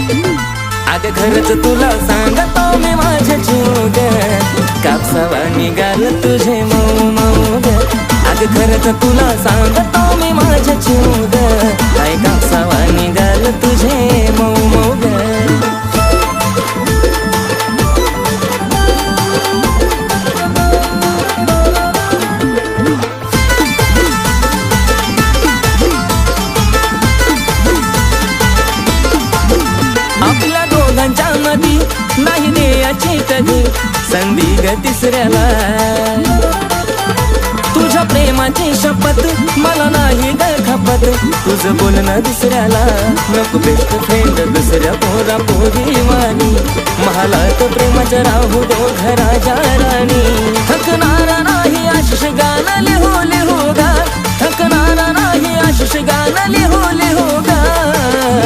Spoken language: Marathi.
अगं खरंच तुला सांगतो मी माझ्या जीव ग, कापसावा निघाल तुझे मऊ मऊ ग. अगं खरंच तुला सांगतो मी माझ्या जीव ग, काय कापसावा निघाल तुझे मऊ मऊ ग. आपल्या दोघांच्या मधी नाही द्यायची कधी संधी ग तिसऱ्याला. तुझ्या प्रेमाची शपथ मला नाही ग खपत, तुझं बोलणं दुसऱ्याला. नको बेस्ट फ्रेंड दुसऱ्या पोरा पोरी वाणी, महालात प्रेमाचं राहू दो घराच्या राणी. थकणारा नाही आशिष गाणं लिहू लिहू गा, थकणारा नाही आशिष गाणं लिहू लिहू